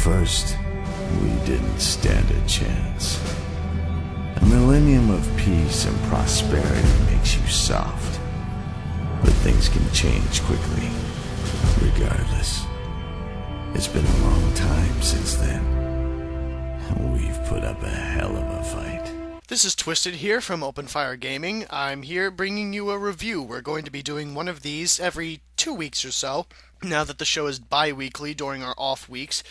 first, we didn't stand a chance. A millennium of peace and prosperity makes you soft. But things can change quickly, regardless. It's been a long time since then. We've put up a hell of a fight. This is Twisted here from Open Fire Gaming. I'm here bringing you a review. We're going to be doing one of these every 2 weeks or so. Now that the show is bi-weekly during our off weeks,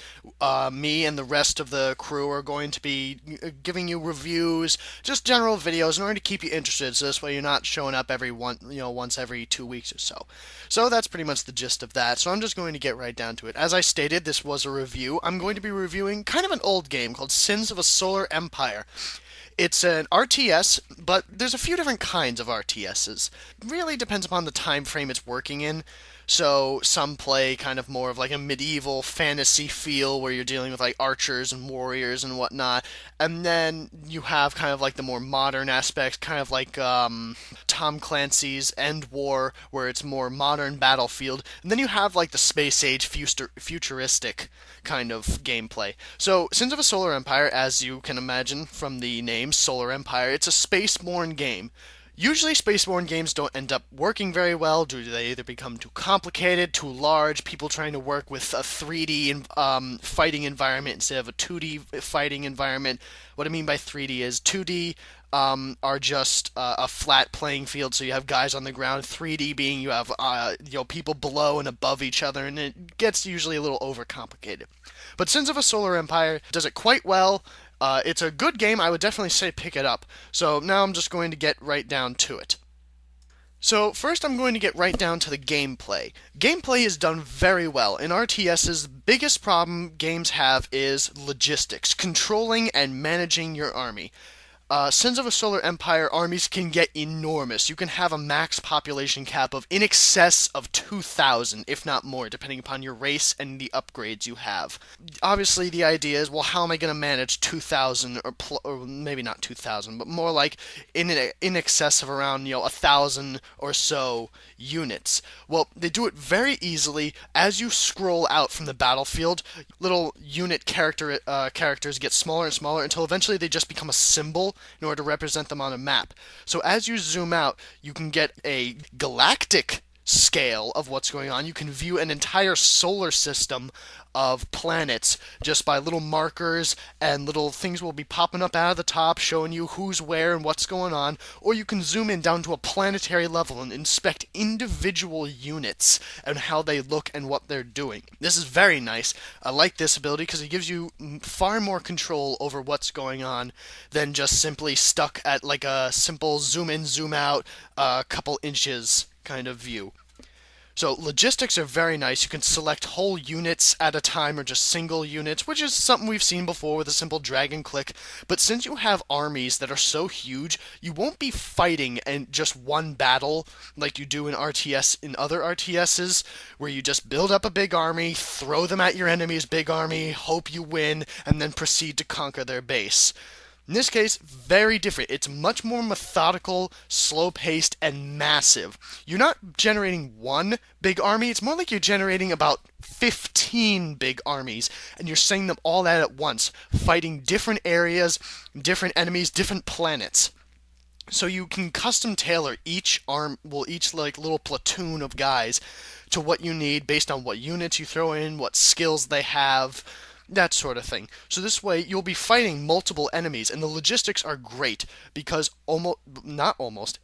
me and the rest of the crew are going to be giving you reviews, just general videos in order to keep you interested, so this way you're not showing up once every 2 weeks or so. So that's pretty much the gist of that, so I'm just going to get right down to it. As I stated, this was a review. I'm going to be reviewing kind of an old game called Sins of a Solar Empire. It's an RTS, but there's a few different kinds of RTSs. It really depends upon the time frame it's working in. So some play kind of more of like a medieval fantasy feel where you're dealing with like archers and warriors and whatnot. And then you have kind of like the more modern aspects, kind of like Tom Clancy's End War, where it's more modern battlefield. And then you have like the space age futuristic kind of gameplay. So Sins of a Solar Empire, as you can imagine from the name Solar Empire, it's a spaceborne game. Usually spaceborne games don't end up working very well due to they either become too complicated, too large, people trying to work with a 3D fighting environment instead of a 2D fighting environment. What I mean by 3D is 2D are just a flat playing field, so you have guys on the ground. 3D being you have people below and above each other, and it gets usually a little overcomplicated. But Sins of a Solar Empire does it quite well. It's a good game. I would definitely say pick it up. So now I'm just going to get right down to it. So first I'm going to get right down to the gameplay. Gameplay is done very well. In RTS's, the biggest problem games have is logistics, controlling and managing your army. Sins of a Solar Empire armies can get enormous. You can have a max population cap of in excess of 2,000, if not more, depending upon your race and the upgrades you have. Obviously, the idea is, well, how am I going to manage 2,000, or maybe not 2,000, but more like in excess of around 1,000 or so units? Well, they do it very easily. As you scroll out from the battlefield, little unit characters get smaller and smaller until eventually they just become a symbol in order to represent them on a map. So as you zoom out, you can get a galactic scale of what's going on. You can view an entire solar system of planets just by little markers, and little things will be popping up out of the top showing you who's where and what's going on. Or you can zoom in down to a planetary level and inspect individual units and how they look and what they're doing. This is very nice. I like this ability because it gives you far more control over what's going on than just simply stuck at like a simple zoom in, zoom out, a couple inches kind of view. So logistics are very nice. You can select whole units at a time or just single units, which is something we've seen before with a simple drag and click. But since you have armies that are so huge, you won't be fighting in just one battle like you do in other RTSs, where you just build up a big army, throw them at your enemy's big army, hope you win, and then proceed to conquer their base. In this case, very different. It's much more methodical, slow-paced, and massive. You're not generating one big army. It's more like you're generating about 15 big armies, and you're sending them all out at once, fighting different areas, different enemies, different planets. So you can custom tailor each like little platoon of guys to what you need based on what units you throw in, what skills they have, that sort of thing. So this way you'll be fighting multiple enemies, and the logistics are great because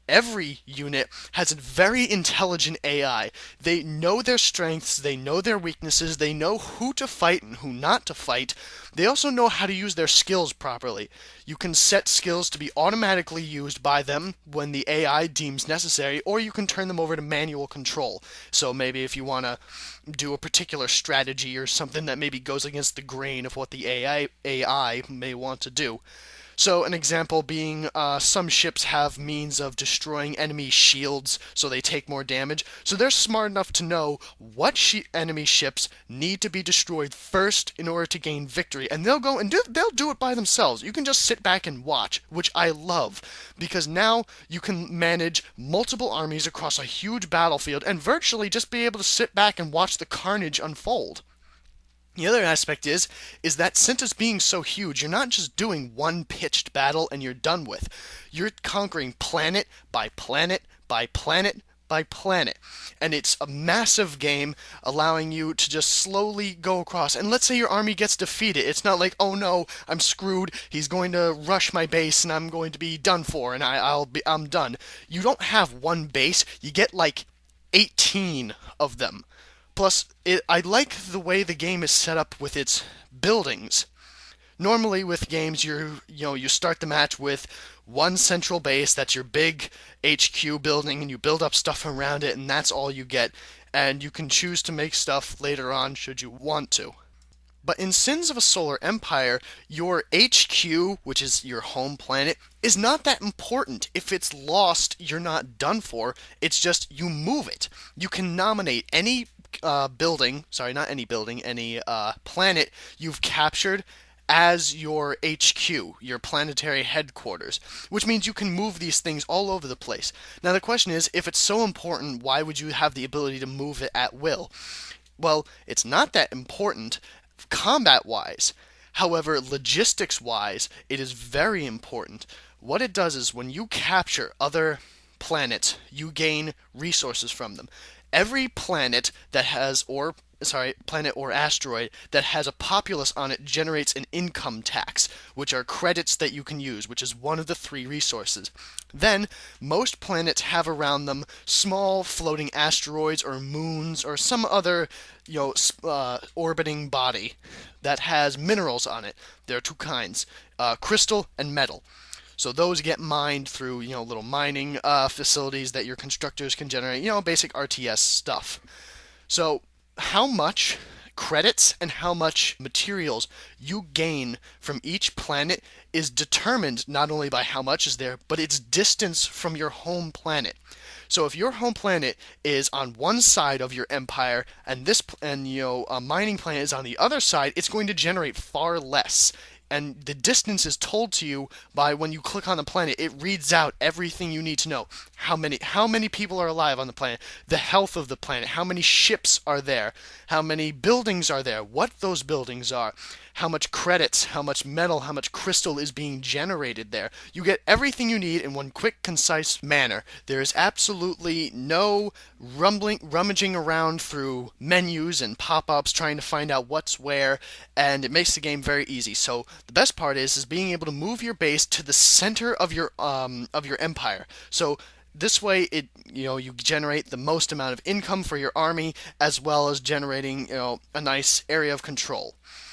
every unit has a very intelligent AI. They know their strengths, they know their weaknesses, they know who to fight and who not to fight. They also know how to use their skills properly. You can set skills to be automatically used by them when the AI deems necessary, or you can turn them over to manual control. So maybe if you want to do a particular strategy or something that maybe goes against the grain of what the AI may want to do. So an example being some ships have means of destroying enemy shields so they take more damage. So they're smart enough to know what enemy ships need to be destroyed first in order to gain victory. And they'll go and they'll do it by themselves. You can just sit back and watch, which I love, because now you can manage multiple armies across a huge battlefield and virtually just be able to sit back and watch the carnage unfold. The other aspect is that Cinta's being so huge, you're not just doing one pitched battle and you're done with. You're conquering planet by planet by planet by planet. And it's a massive game allowing you to just slowly go across. And let's say your army gets defeated. It's not like, oh no, I'm screwed. He's going to rush my base and I'm going to be done for and I'm done. You don't have one base. You get like 18 of them. Plus, I like the way the game is set up with its buildings. Normally with games you start the match with one central base, that's your big HQ building, and you build up stuff around it, and that's all you get. And you can choose to make stuff later on should you want to. But in Sins of a Solar Empire, your HQ, which is your home planet, is not that important. If it's lost, you're not done for. It's just you move it. You can nominate any any planet you've captured as your HQ, your planetary headquarters, which means you can move these things all over the place. Now the question is, if it's so important, why would you have the ability to move it at will? Well, it's not that important combat-wise. However, logistics-wise, it is very important. What it does is when you capture other planets, you gain resources from them. Every planet that has, planet or asteroid that has a populace on it generates an income tax, which are credits that you can use, which is one of the 3 resources. Then, most planets have around them small floating asteroids or moons or some other, orbiting body that has minerals on it. There are 2 kinds, crystal and metal. So those get mined through, little mining facilities that your constructors can generate, basic RTS stuff. So how much credits and how much materials you gain from each planet is determined not only by how much is there, but its distance from your home planet. So if your home planet is on one side of your empire and a mining planet is on the other side, it's going to generate far less. And the distance is told to you by when you click on the planet. It reads out everything you need to know. How many people are alive on the planet, the health of the planet, how many ships are there, how many buildings are there, what those buildings are, how much credits, how much metal, how much crystal is being generated there. You get everything you need in one quick, concise manner. There is absolutely no rummaging around through menus and pop-ups trying to find out what's where, and it makes the game very easy. So the best part is being able to move your base to the center of your empire. So this way, you generate the most amount of income for your army, as well as generating, a nice area of control.